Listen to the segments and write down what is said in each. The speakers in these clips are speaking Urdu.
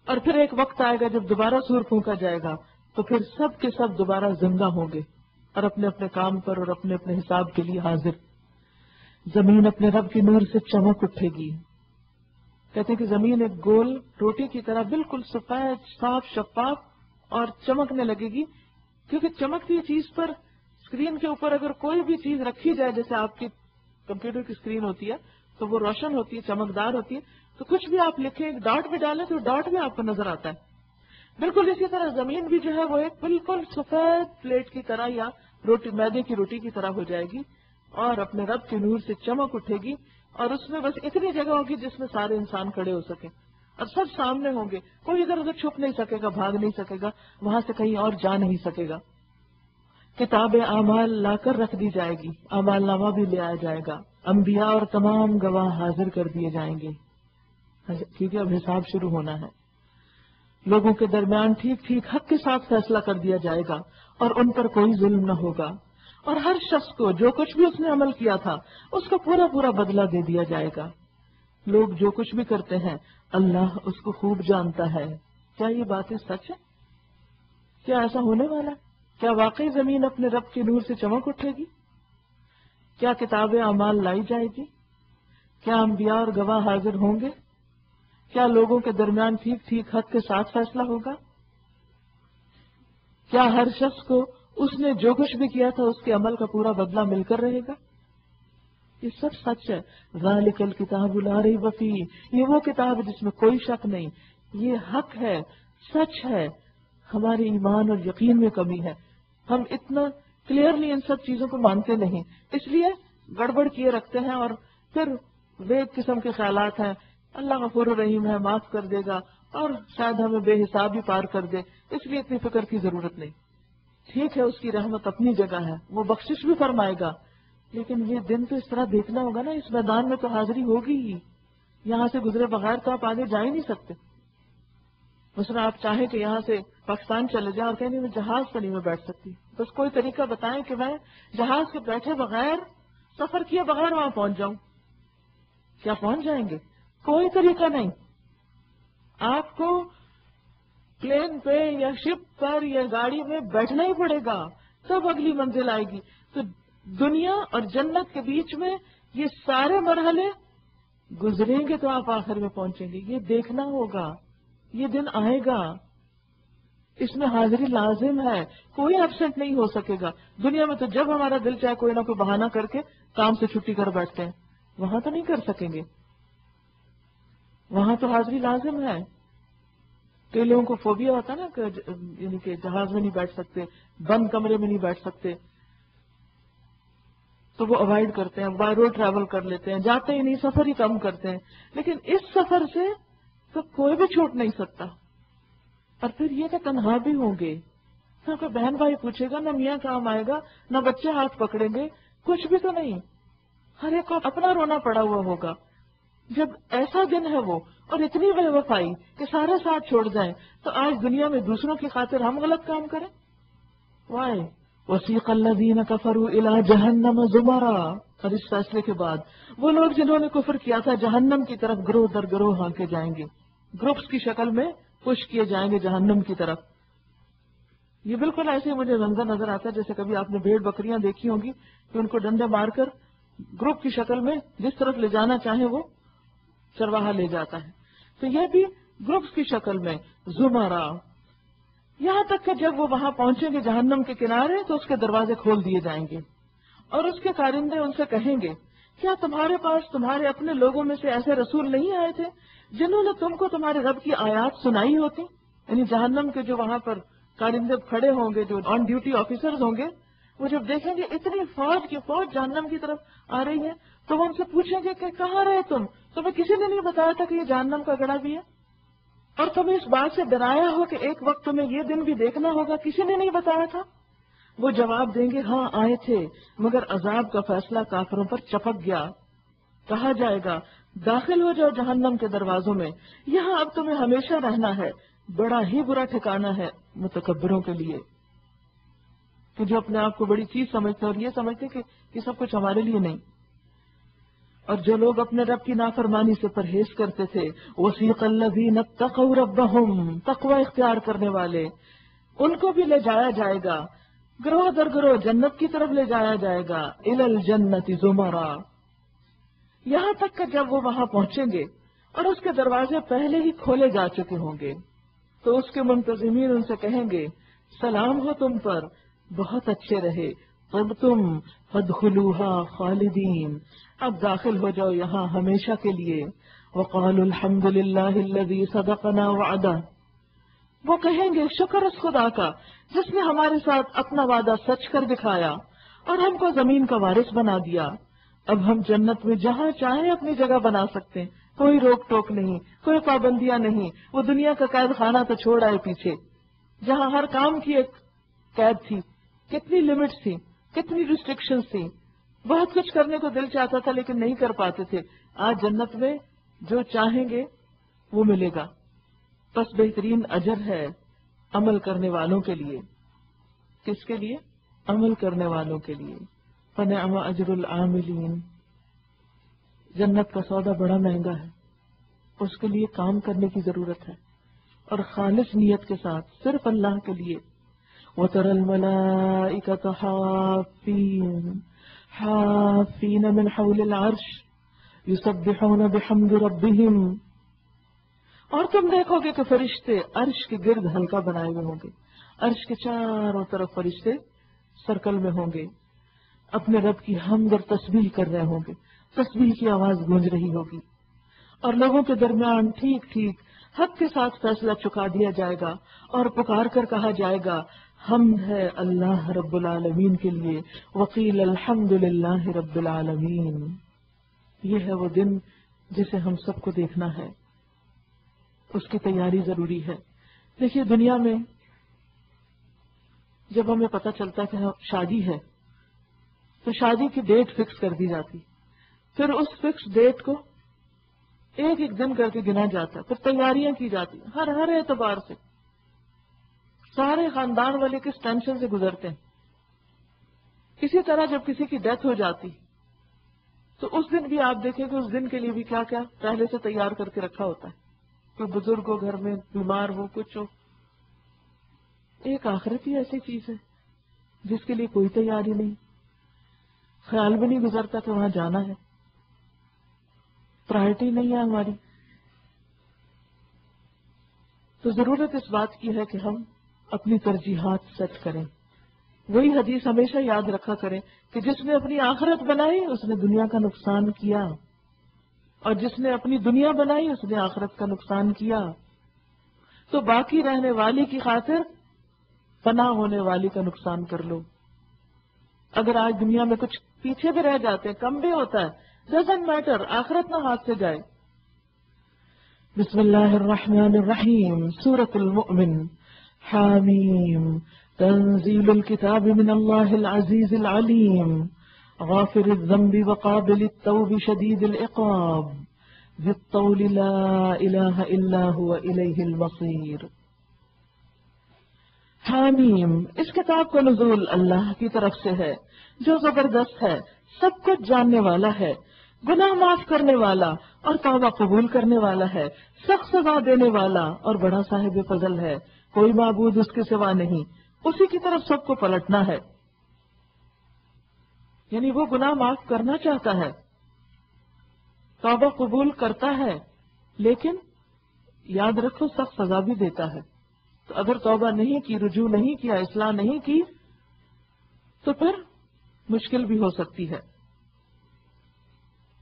اور پھر ایک وقت آئے گا جب دوبارہ سور پھونکا جائے گا تو پھر سب کے سب دوبارہ زندہ ہوں گے اور اپنے اپنے کام پر اور اپنے اپنے حساب کے لیے حاضر. زمین اپنے رب کی نور سے چمک اٹھے گی. کہتے ہیں کہ زمین ایک گول روٹی کی طرح بالکل سفید صاف شفاف اور چمکنے لگے گی، کیونکہ چمکتی چیز پر اسکرین کے اوپر اگر کوئی بھی چیز رکھی جائے، جیسے آپ کی کمپیوٹر کی اسکرین ہوتی ہے تو وہ روشن ہوتی ہے، چمکدار ہوتی ہے، تو کچھ بھی آپ لکھیں، ایک ڈاٹ بھی ڈالیں تو ڈاٹ بھی آپ کو نظر آتا ہے. بالکل اسی طرح زمین بھی جو ہے وہ ایک بالکل سفید پلیٹ کی طرح یا روٹی میدے کی روٹی کی طرح ہو جائے گی اور اپنے رب کے نور سے چمک اٹھے گی. اور اس میں بس اتنی جگہ ہوگی جس میں سارے انسان کھڑے ہو سکیں اور سب سامنے ہوں گے. کوئی ادھر ادھر چھپ نہیں سکے گا، بھاگ نہیں سکے گا، وہاں سے کہیں اور جا نہیں سکے گا. کتاب اعمال لا کر رکھ دی جائے گی، اعمال نامہ بھی لے آیا جائے گا. انبیاء اور تمام گواہ حاضر کر دیے جائیں گے، کیونکہ اب حساب شروع ہونا ہے. لوگوں کے درمیان ٹھیک ٹھیک حق کے ساتھ فیصلہ کر دیا جائے گا اور ان پر کوئی ظلم نہ ہوگا. اور ہر شخص کو جو کچھ بھی اس نے عمل کیا تھا اس کا پورا پورا بدلہ دے دیا جائے گا. لوگ جو کچھ بھی کرتے ہیں اللہ اس کو خوب جانتا ہے. کیا یہ باتیں سچ ہے؟ کیا ایسا ہونے والا ہے؟ کیا واقعی زمین اپنے رب کے نور سے چمک اٹھے گی؟ کیا کتاب اعمال لائی جائے گی؟ کیا انبیاء اور گواہ حاضر ہوں گے؟ کیا لوگوں کے درمیان ٹھیک ٹھیک حق کے ساتھ فیصلہ ہوگا؟ کیا ہر شخص کو اس نے جو کچھ بھی کیا تھا اس کے عمل کا پورا بدلہ مل کر رہے گا؟ یہ سب سچ ہے. ذالک الکتاب لا ریب فیہ، یہ وہ کتاب ہے جس میں کوئی شک نہیں. یہ حق ہے، سچ ہے. ہمارے ایمان اور یقین میں کمی ہے، ہم اتنا کلیئرلی ان سب چیزوں کو مانتے نہیں، اس لیے گڑبڑ کیے رکھتے ہیں اور پھر ایک قسم کے خیالات ہیں اللہ غفور الرحیم ہے، معاف کر دے گا اور شاید ہمیں بے حساب ہی پار کر دے، اس لیے اتنی فکر کی ضرورت نہیں. ٹھیک ہے، اس کی رحمت اپنی جگہ ہے، وہ بخشش بھی فرمائے گا، لیکن یہ دن تو اس طرح دیکھنا ہوگا نا. اس میدان میں تو حاضری ہوگی ہی، یہاں سے گزرے بغیر تو آپ آگے جا ہی نہیں سکتے. مثلا آپ چاہیں کہ یہاں سے پاکستان چلے جائیں اور کہیں میں جہاز پر نہیں میں بیٹھ سکتی، بس کوئی طریقہ بتائیں کہ میں جہاز کے بیٹھے بغیر سفر کیے بغیر وہاں پہنچ جاؤں. کیا پہنچ جائیں گے؟ کوئی طریقہ نہیں. آپ کو پلین پہ یا شپ پر یا گاڑی میں بیٹھنا ہی پڑے گا، تب اگلی منزل آئے گی. تو دنیا اور جنت کے بیچ میں یہ سارے مرحلے گزریں گے تو آپ آخر میں پہنچیں گے. یہ دیکھنا ہوگا، یہ دن آئے گا، اس میں حاضری لازم ہے، کوئی ایبسنٹ نہیں ہو سکے گا. دنیا میں تو جب ہمارا دل چاہے کوئی نہ کوئی بہانہ کر کے کام سے چھٹی کر بیٹھتے ہیں، وہاں تو نہیں کر سکیں گے. وہاں تو حاضری لازم ہے. کئی لوگوں کو فوبیا ہوتا ہے نا، یعنی کہ جہاز میں نہیں بیٹھ سکتے، بند کمرے میں نہیں بیٹھ سکتے، تو وہ اوائڈ کرتے ہیں، بائی روڈ ٹریول کر لیتے ہیں، جاتے ہی نہیں، سفر ہی کم کرتے ہیں. لیکن اس سفر سے تو کوئی بھی چھوٹ نہیں سکتا. اور پھر یہ کہ تنہا بھی ہوں گے، نہ کوئی بہن بھائی پوچھے گا، نہ میاں کام آئے گا، نہ بچے ہاتھ پکڑیں گے، کچھ بھی تو نہیں. ہر ایک کو اپنا رونا پڑا ہوا ہوگا. جب ایسا دن ہے وہ، اور اتنی بے وفائی کہ سارے ساتھ چھوڑ جائیں، تو آج دنیا میں دوسروں کی خاطر ہم غلط کام کریں؟ وائے وسیق الذین کفروا الی جہنم زمرا. اور اس فیصلے کے بعد وہ لوگ جنہوں نے کفر کیا تھا جہنم کی طرف گروہ در گروہ ہانکے جائیں گے، گروپس کی شکل میں پش کیے جائیں گے جہنم کی طرف. یہ بالکل ایسے مجھے منظر نظر آتا ہے جیسے کبھی آپ نے بھیڑ بکریاں دیکھی ہوں گی کہ ان کو ڈنڈے مار کر گروپ کی شکل میں جس طرف لے جانا چاہے وہ چرواہا لے جاتا ہے. تو یہ بھی گروپس کی شکل میں زمرا، یہاں تک کہ جب وہ وہاں پہنچیں گے جہنم کے کنارے تو اس کے دروازے کھول دیے جائیں گے اور اس کے کارندے ان سے کہیں گے کیا تمہارے پاس تمہارے اپنے لوگوں میں سے ایسے رسول نہیں آئے تھے جنہوں نے تم کو تمہارے رب کی آیات سنائی ہوتی؟ یعنی جہنم کے جو وہاں پر کارندے کھڑے ہوں گے، جو آن ڈیوٹی آفیسرز ہوں گے، وہ جب دیکھیں گے اتنی فوج کی فوج جہنم کی طرف آ رہی ہے تو وہ ان سے پوچھیں گے کہ کہاں رہے تمہیں کسی نے نہیں بتایا تھا کہ یہ جہنم کا گڑھا بھی ہے؟ اور تمہیں اس بات سے ڈرایا ہو کہ ایک وقت تمہیں یہ دن بھی دیکھنا ہوگا، کسی نے نہیں بتایا تھا؟ وہ جواب دیں گے ہاں آئے تھے، مگر عذاب کا فیصلہ کافروں پر چپک گیا. کہا جائے گا داخل ہو جاؤ جہنم کے دروازوں میں، یہاں اب تمہیں ہمیشہ رہنا ہے، بڑا ہی برا ٹھکانہ ہے متکبروں کے لیے، کہ جو اپنے آپ کو بڑی چیز سمجھتے ہیں اور یہ سمجھتے کہ یہ سب کچھ ہمارے لیے نہیں. اور جو لوگ اپنے رب کی نافرمانی سے پرہیز کرتے تھے، وَسِيقَ الَّذِينَ اتَّقَوْا رَبَّهُمْ، تقوی اختیار کرنے والے، ان کو بھی لے جایا جائے گا گروہ در گروہ جنت کی طرف لے جایا جائے گا، إِلَى الْجَنَّةِ زُمَرًا، یہاں تک کہ جب وہ وہاں پہنچیں گے اور اس کے دروازے پہلے ہی کھولے جا چکے ہوں گے تو اس کے منتظمین ان سے کہیں گے سلام ہو تم پر، بہت اچھے رہے، طبتم فادخلوها خالدین، اب داخل ہو جاؤ یہاں ہمیشہ کے لیے۔ وقالوا الحمد للہ الذی صدقنا وعدہ، وہ کہیں گے شکر اس خدا کا جس نے ہمارے ساتھ اپنا وعدہ سچ کر دکھایا اور ہم کو زمین کا وارث بنا دیا۔ اب ہم جنت میں جہاں چاہیں اپنی جگہ بنا سکتے ہیں، کوئی روک ٹوک نہیں، کوئی پابندیاں نہیں۔ وہ دنیا کا قید خانہ تو چھوڑ آئے پیچھے، جہاں ہر کام کی ایک قید تھی، کتنی لمٹس تھی، کتنی ریسٹرکشنز تھی، بہت کچھ کرنے کو دل چاہتا تھا لیکن نہیں کر پاتے تھے۔ آج جنت میں جو چاہیں گے وہ ملے گا، بس بہترین اجر ہے عمل کرنے والوں کے لیے۔ کس کے لیے؟ عمل کرنے والوں کے لیے۔ فنعم اجر العاملین، جنت کا سودا بڑا مہنگا ہے، اس کے لیے کام کرنے کی ضرورت ہے اور خالص نیت کے ساتھ صرف اللہ کے لیے۔ وَتَرَى الْمَلَائِكَةَ حَافِّينَ مِنْ حَوْلِ الْعَرْشِ يُسَبِّحُونَ بِحَمْدِ رَبِّهِمْ، اور تم دیکھو گے کہ فرشتے عرش کے گرد حلقہ بنائے ہوئے ہوں گے، عرش کے چاروں طرف فرشتے سرکل میں ہوں گے، اپنے رب کی حمد اور تسبیح کر رہے ہوں گے، تسبیح کی آواز گونج رہی ہوگی، اور لوگوں کے درمیان ٹھیک ٹھیک حق کے ساتھ فیصلہ چکا دیا جائے گا اور پکار کر کہا جائے گا حمد ہے اللہ رب العالمین کے لیے، وقیل الحمد للہ رب العالمین۔ یہ ہے وہ دن جسے ہم سب کو دیکھنا ہے، اس کی تیاری ضروری ہے۔ دیکھیے دنیا میں جب ہمیں پتہ چلتا ہے کہ شادی ہے تو شادی کی ڈیٹ فکس کر دی جاتی، پھر اس فکس ڈیٹ کو ایک ایک دن کر کے گنا جاتا ہے، پھر تیاریاں کی جاتی ہر اعتبار سے۔ سارے خاندان والے کس ٹینشن سے گزرتے ہیں۔ اسی طرح جب کسی کی ڈیتھ ہو جاتی تو اس دن بھی آپ دیکھیں کہ اس دن کے لیے بھی کیا کیا پہلے سے تیار کر کے رکھا ہوتا ہے، کوئی بزرگ ہو گھر میں، بیمار ہو، کچھ ہو۔ ایک آخرت ہی ایسی چیز ہے جس کے لیے کوئی تیاری نہیں، خیال بھی نہیں گزرتا کہ وہاں جانا ہے، پرائرٹی نہیں ہے ہماری۔ تو ضرورت اس بات کی ہے کہ ہم اپنی ترجیحات سیٹ کریں۔ وہی حدیث ہمیشہ یاد رکھا کریں کہ جس نے اپنی آخرت بنائی اس نے دنیا کا نقصان کیا، اور جس نے اپنی دنیا بنائی اس نے آخرت کا نقصان کیا۔ تو باقی رہنے والی کی خاطر فنا ہونے والی کا نقصان کر لو۔ اگر آج دنیا میں کچھ پیچھے بھی رہ جاتے ہیں، کم بھی ہوتا ہے، ڈزنٹ میٹر، آخرت نہ ہاتھ سے جائے۔ بسم اللہ الرحمن الرحیم، سورۃ المؤمن، حامیم، تنزیل الکتاب من اللہ العزیز العلیم، غافر الذنب وقابل التوب شدید العقاب، ذی الطول لا الہ الا هو الیہ المصیر۔ حامیم، اس کتاب کا نزول اللہ کی طرف سے ہے جو زبردست ہے، سب کچھ جاننے والا ہے، گناہ معاف کرنے والا اور توبہ قبول کرنے والا ہے، سخت سزا دینے والا اور بڑا صاحب فضل ہے، کوئی معبود اس کے سوا نہیں، اسی کی طرف سب کو پلٹنا ہے۔ یعنی وہ گناہ معاف کرنا چاہتا ہے، توبہ قبول کرتا ہے، لیکن یاد رکھو سخت سزا بھی دیتا ہے۔ تو اگر توبہ نہیں کی، رجوع نہیں کیا، اصلاح نہیں کی تو پھر مشکل بھی ہو سکتی ہے۔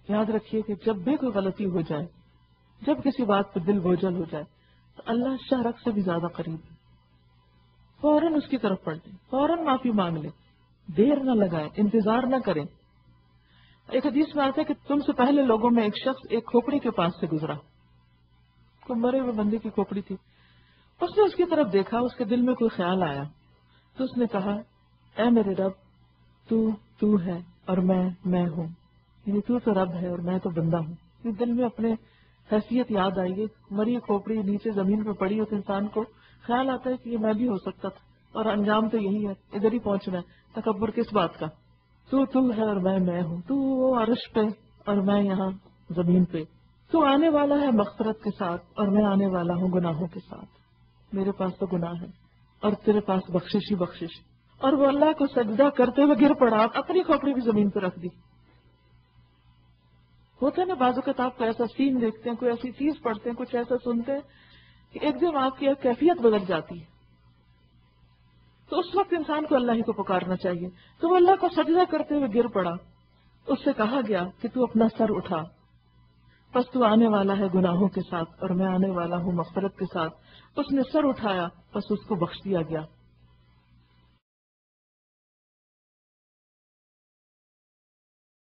یاد رکھیے کہ جب بھی کوئی غلطی ہو جائے، جب کسی بات پہ دل بوجھل ہو جائے تو اللہ شہرک سے بھی زیادہ قریب ہے، فوراً اس کی طرف پلٹیں، فوراً معافی مانگ لیں، دیر نہ لگائیں، انتظار نہ کریں۔ ایک حدیث میں آتا ہے کہ تم سے پہلے لوگوں میں ایک شخص ایک کھوپڑی کے پاس سے گزرا، کوئی مرے ہوئے بندے کی کھوپڑی تھی، اس نے اس کی طرف دیکھا، اس کے دل میں کوئی خیال آیا تو اس نے کہا اے میرے رب، تو ہے اور میں ہوں، یعنی تو رب ہے اور میں تو بندہ ہوں۔ یہ دل میں اپنے حیثیت یاد آئی ہے، مری کھوپڑی نیچے زمین پہ پڑی، اس انسان کو خیال آتا ہے کہ یہ میں بھی ہو سکتا تھا اور انجام تو یہی ہے، ادھر ہی پہنچنا ہے۔ تکبر کس بات کا؟ تو ہے اور میں ہوں، تو وہ عرش پہ اور میں یہاں زمین پہ. تو آنے والا ہے مغفرت کے ساتھ اور میں آنے والا ہوں گناہوں کے ساتھ. میرے پاس تو گناہ ہے اور تیرے پاس بخشش ہی بخشش. اور وہ اللہ کو سجدہ کرتے ہوئے گر پڑا, اپنی کھوپڑی بھی زمین پہ رکھ دی. ہوتا ہے نا بعض اوقات آپ کو ایسا سین دیکھتے ہیں, کوئی ایسی چیز پڑھتے ہیں, کچھ ایسا سنتے ہیں کہ ایک دم آپ کی ایک کیفیت بدل جاتی ہے. تو اس وقت انسان کو اللہ ہی کو پکارنا چاہیے. تو وہ اللہ کو سجدہ کرتے ہوئے گر پڑا. اس سے کہا گیا کہ تو اپنا سر اٹھا, بس تو آنے والا ہے گناہوں کے ساتھ اور میں آنے والا ہوں مغفرت کے ساتھ. اس نے سر اٹھایا, بس اس کو بخش دیا گیا.